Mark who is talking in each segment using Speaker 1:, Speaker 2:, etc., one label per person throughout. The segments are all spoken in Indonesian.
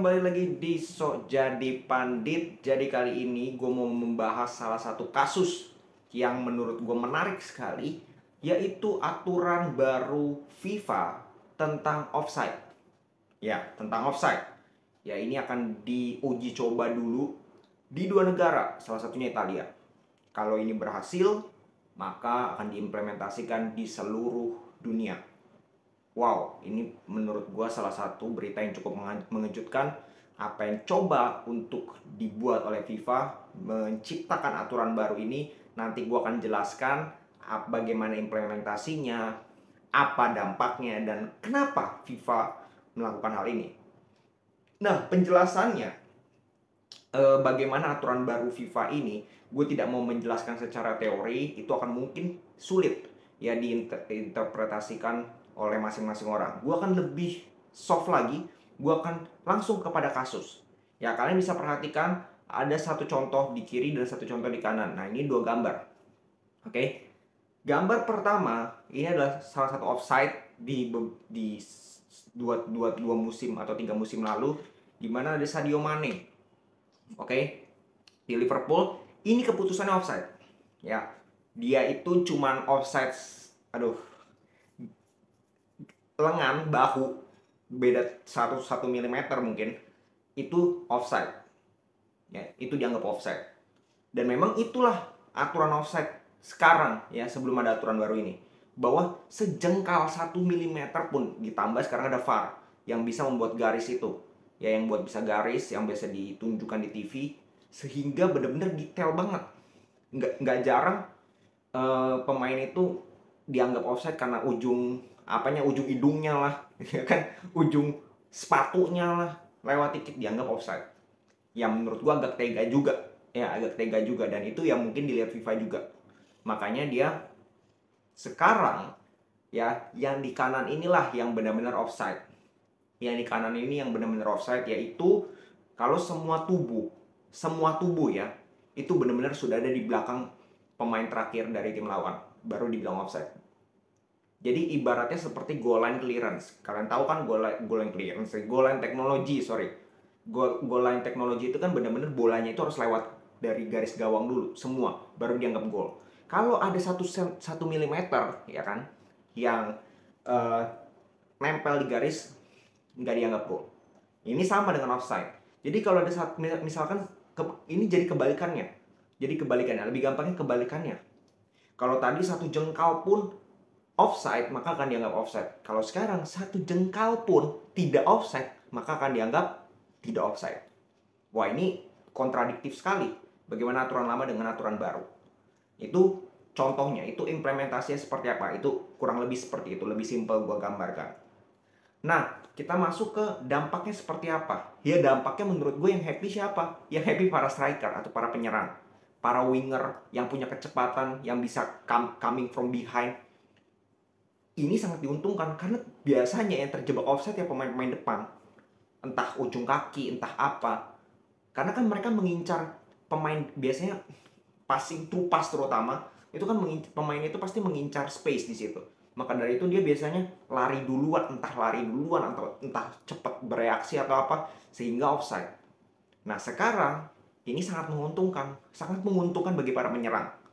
Speaker 1: kembali lagi di Sok Jadi Pandit. Jadi kali ini gue mau membahas salah satu kasus yang menurut gue menarik sekali, yaitu aturan baru FIFA tentang offside. Ya, tentang offside. Ya, ini akan diuji coba dulu di dua negara, salah satunya Italia. Kalau ini berhasil, maka akan diimplementasikan di seluruh dunia. Wow, ini menurut gue salah satu berita yang cukup mengejutkan. Apa yang coba untuk dibuat oleh FIFA menciptakan aturan baru ini, nanti gue akan jelaskan bagaimana implementasinya, apa dampaknya, dan kenapa FIFA melakukan hal ini. Nah, penjelasannya, bagaimana aturan baru FIFA ini, gue tidak mau menjelaskan secara teori, itu akan mungkin sulit ya diinterpretasikan oleh masing-masing orang. Gue akan lebih soft lagi, gue akan langsung kepada kasus. Ya, kalian bisa perhatikan ada satu contoh di kiri dan satu contoh di kanan. Nah, ini dua gambar. Oke. Gambar pertama ini adalah salah satu offside di dua musim atau 3 musim lalu, di mana ada Sadio Mane. Oke. Di Liverpool, ini keputusannya offside. Ya. Dia itu cuman offside, lengan bahu beda 1 mm mungkin, itu offside. Ya, itu dianggap offside. Dan memang itulah aturan offside sekarang ya, sebelum ada aturan baru ini. Bahwa sejengkal 1 mm pun, ditambah sekarang ada VAR yang bisa membuat garis itu. Ya, yang buat bisa garis yang biasa ditunjukkan di TV, sehingga benar-benar detail banget. Nggak jarang pemain itu dianggap offside karena ujung hidungnya lah, ya kan, ujung sepatunya lah lewat dikit dianggap offside. Yang menurut gua agak tega juga, dan itu yang mungkin dilihat FIFA juga. Makanya dia sekarang ya, yang di kanan inilah yang benar-benar offside. Yang di kanan ini yang benar-benar offside, yaitu kalau semua tubuh ya, itu benar-benar sudah ada di belakang pemain terakhir dari tim lawan, baru dibilang offside. Jadi ibaratnya seperti goal line clearance. Kalian tahu kan goal line clearance, goal line teknologi, goal line teknologi itu kan benar-benar bolanya itu harus lewat dari garis gawang dulu semua, baru dianggap gol. Kalau ada 1 mm ya kan, yang nempel di garis, nggak dianggap gol. Ini sama dengan offside. Jadi kalau ada misalkan ini jadi kebalikannya. Lebih gampangnya kebalikannya. Kalau tadi 1 jengkal pun offside, maka akan dianggap offside. Kalau sekarang 1 jengkal pun tidak offside, maka akan dianggap tidak offside. Wah, ini kontradiktif sekali. Bagaimana aturan lama dengan aturan baru? Itu contohnya, itu implementasinya seperti apa? Itu kurang lebih seperti itu, lebih simpel gua gambarkan. Nah, kita masuk ke dampaknya seperti apa. Ya, dampaknya menurut gue yang happy siapa? Yang happy para striker atau para penyerang. Para winger yang punya kecepatan, yang bisa coming from behind. Ini sangat diuntungkan karena biasanya yang terjebak offside ya pemain-pemain depan. Entah ujung kaki, entah apa. Karena kan mereka mengincar pemain, biasanya passing through pass terutama, itu kan pemain itu pasti mengincar space di situ. Maka dari itu dia biasanya lari duluan atau entah cepat bereaksi atau apa, sehingga offside. Nah, sekarang ini sangat menguntungkan bagi para penyerang.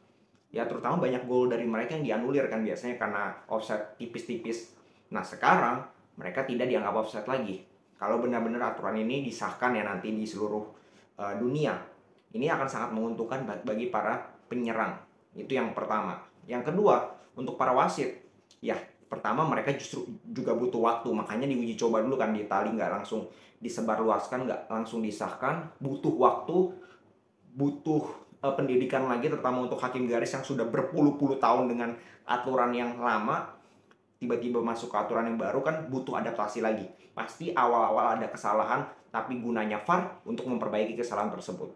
Speaker 1: Ya, terutama banyak gol dari mereka yang dianulir kan biasanya karena offside tipis-tipis. Nah, sekarang mereka tidak dianggap offside lagi. Kalau benar-benar aturan ini disahkan ya nanti di seluruh dunia, ini akan sangat menguntungkan bagi para penyerang. Itu yang pertama. Yang kedua, untuk para wasit, ya pertama mereka justru juga butuh waktu, makanya diuji coba dulu kan di Italia, nggak langsung disebarluaskan, nggak langsung disahkan, butuh waktu, butuh pendidikan lagi, terutama untuk hakim garis yang sudah berpuluh-puluh tahun dengan aturan yang lama, tiba-tiba masuk ke aturan yang baru kan butuh adaptasi lagi. Pasti awal-awal ada kesalahan, tapi gunanya VAR untuk memperbaiki kesalahan tersebut.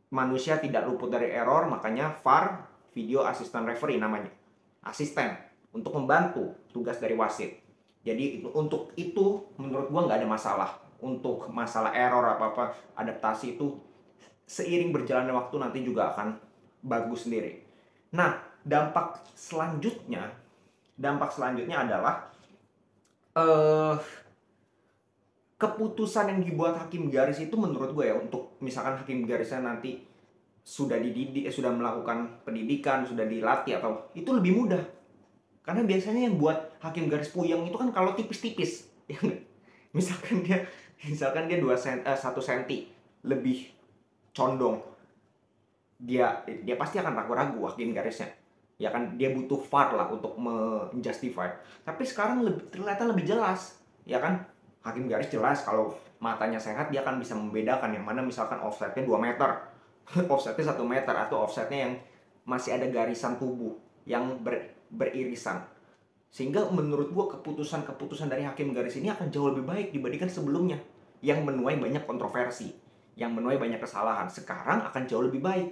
Speaker 1: Manusia tidak luput dari error, makanya VAR, video assistant referee namanya. Asisten untuk membantu tugas dari wasit. Jadi untuk itu menurut gua nggak ada masalah. Untuk masalah error apa-apa, adaptasi itu seiring berjalannya waktu nanti juga akan bagus sendiri. Nah, dampak selanjutnya adalah keputusan yang dibuat hakim garis itu menurut gue ya, untuk misalkan hakim garisnya nanti sudah dididik, sudah melakukan pendidikan, sudah dilatih atau itu lebih mudah. Karena biasanya yang buat hakim garis puyeng itu kan kalau tipis-tipis. Ya nggak? Misalkan dia 1 senti lebih condong, dia pasti akan ragu-ragu hakim garisnya. Ya kan, dia butuh VAR lah untuk menjustify. Tapi sekarang ternyata lebih jelas, ya kan? Hakim garis jelas kalau matanya sehat dia akan bisa membedakan yang mana misalkan offsetnya 2 meter, offsetnya 1 meter, atau offsetnya yang masih ada garisan tubuh yang beririsan. Sehingga menurut gua keputusan-keputusan dari hakim garis ini akan jauh lebih baik dibandingkan sebelumnya yang menuai banyak kontroversi, yang menuai banyak kesalahan. Sekarang akan jauh lebih baik,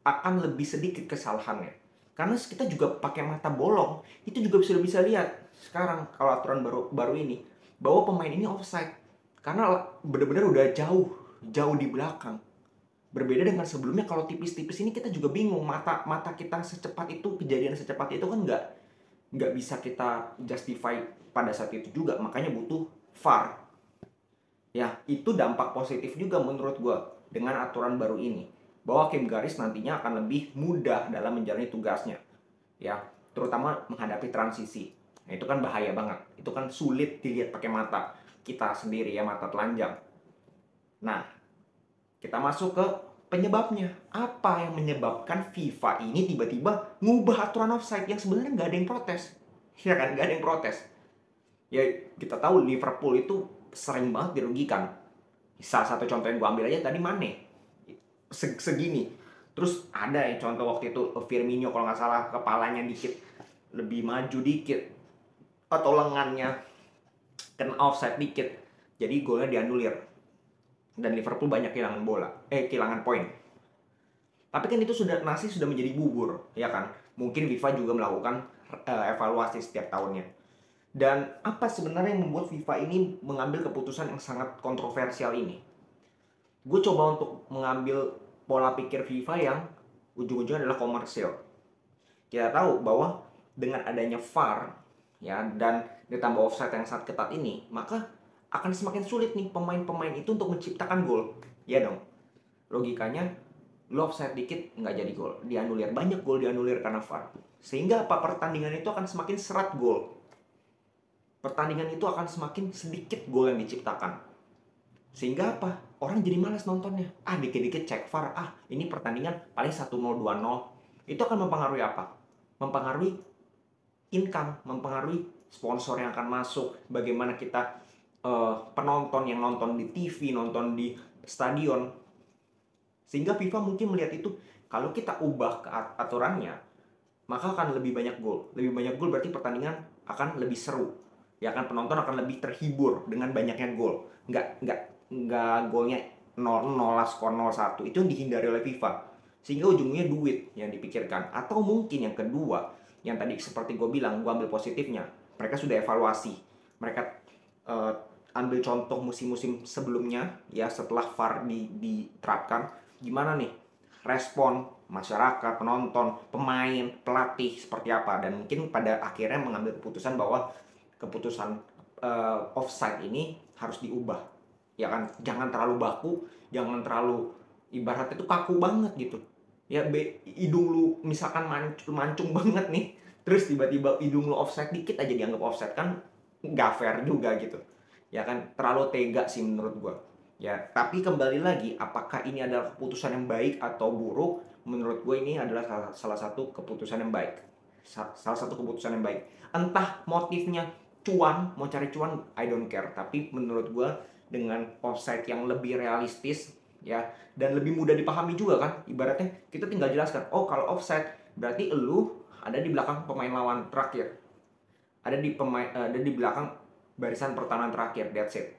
Speaker 1: akan lebih sedikit kesalahannya. Karena kita juga pakai mata bolong, itu juga bisa lihat sekarang kalau aturan baru ini bahwa pemain ini offside. Karena benar-benar udah jauh di belakang. Berbeda dengan sebelumnya, kalau tipis-tipis ini kita juga bingung, mata kita secepat itu, kejadian secepat itu kan nggak bisa kita justify pada saat itu juga, makanya butuh VAR. Ya, itu dampak positif juga menurut gue dengan aturan baru ini, bahwa hakim garis nantinya akan lebih mudah dalam menjalani tugasnya, ya, terutama menghadapi transisi. Nah, itu kan bahaya banget, itu kan sulit dilihat pakai mata kita sendiri ya, mata telanjang. Nah, kita masuk ke penyebabnya. Apa yang menyebabkan FIFA ini tiba-tiba ngubah aturan offside yang sebenarnya nggak ada yang protes? Ya kan, nggak ada yang protes. Ya, kita tahu Liverpool itu sering banget dirugikan. Salah satu contoh yang gue ambil aja tadi, Mane. Segini. Terus ada ya contoh waktu itu Firmino kalau nggak salah, kepalanya dikit lebih maju dikit, atau lengannya kena offside dikit, jadi golnya dianulir dan Liverpool banyak kehilangan poin. Tapi kan itu sudah menjadi bubur, ya kan? Mungkin FIFA juga melakukan evaluasi setiap tahunnya. Dan apa sebenarnya yang membuat FIFA ini mengambil keputusan yang sangat kontroversial ini? Gue coba untuk mengambil pola pikir FIFA yang ujung-ujungnya adalah komersil. Kita tahu bahwa dengan adanya VAR, ya, dan ditambah offside yang sangat ketat ini, maka akan semakin sulit nih pemain-pemain itu untuk menciptakan gol. Ya dong. Logikanya, lo offside dikit nggak jadi gol, dianulir. Banyak gol dianulir karena VAR. Sehingga apa, pertandingan itu akan semakin seret gol. Pertandingan itu akan semakin sedikit gol yang diciptakan. Sehingga apa? Orang jadi malas nontonnya. Dikit-dikit cek VAR. Ini pertandingan paling 1-0, 2-0. Itu akan mempengaruhi apa? Mempengaruhi income, mempengaruhi sponsor yang akan masuk, bagaimana kita penonton yang nonton di TV, nonton di stadion. Sehingga FIFA mungkin melihat itu, kalau kita ubah ke aturannya, maka akan lebih banyak gol. Lebih banyak gol berarti pertandingan akan lebih seru. Ya kan, penonton akan lebih terhibur dengan banyaknya gol. Nggak golnya 0-0 lah, skor 0-1. Itu yang dihindari oleh FIFA. Sehingga ujungnya duit yang dipikirkan. Atau mungkin yang kedua, yang tadi seperti gue bilang, gue ambil positifnya. Mereka sudah evaluasi. Mereka ambil contoh musim-musim sebelumnya, ya, setelah VAR diterapkan. Gimana nih respon masyarakat, penonton, pemain, pelatih seperti apa. Dan mungkin pada akhirnya mengambil keputusan bahwa keputusan offside ini harus diubah, ya kan. Jangan terlalu baku, jangan terlalu ibaratnya itu kaku banget gitu ya. Hidung lu misalkan mancung banget nih, terus tiba-tiba hidung lu offside dikit aja dianggap offside, kan nggak fair juga gitu, ya kan. Terlalu tega sih menurut gua ya. Tapi kembali lagi, apakah ini adalah keputusan yang baik atau buruk? Menurut gue ini adalah salah satu keputusan yang baik. Salah satu keputusan yang baik. Entah motifnya cuan, mau cari cuan, I don't care. Tapi menurut gue dengan offside yang lebih realistis, ya, dan lebih mudah dipahami juga kan. Ibaratnya kita tinggal jelaskan, oh kalau offside berarti elu ada di belakang pemain lawan terakhir, ada di belakang barisan pertahanan terakhir, that's it.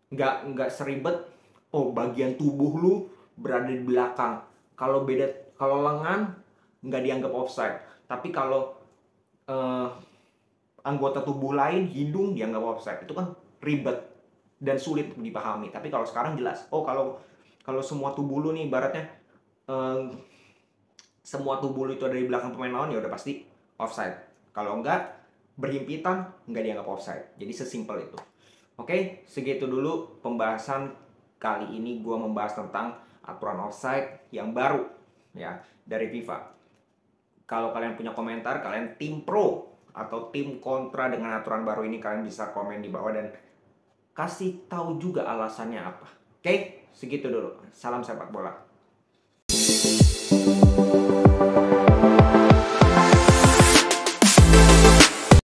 Speaker 1: Nggak seribet, oh bagian tubuh lu berada di belakang. Kalau lengan nggak dianggap offside, tapi kalau anggota tubuh lain, hidung, dianggap offside. Itu kan ribet dan sulit dipahami. Tapi kalau sekarang jelas, oh kalau semua tubuh lu nih ibaratnya semua tubuh lu itu ada di belakang pemain lawan, ya udah pasti offside. Kalau enggak, berhimpitan, nggak dianggap offside. Jadi sesimpel itu. Oke, segitu dulu pembahasan kali ini. Gue membahas tentang aturan offside yang baru ya dari FIFA. Kalau kalian punya komentar, kalian tim pro atau tim kontra dengan aturan baru ini, kalian bisa komen di bawah dan kasih tahu juga alasannya apa. Oke, segitu dulu. Salam sepak bola.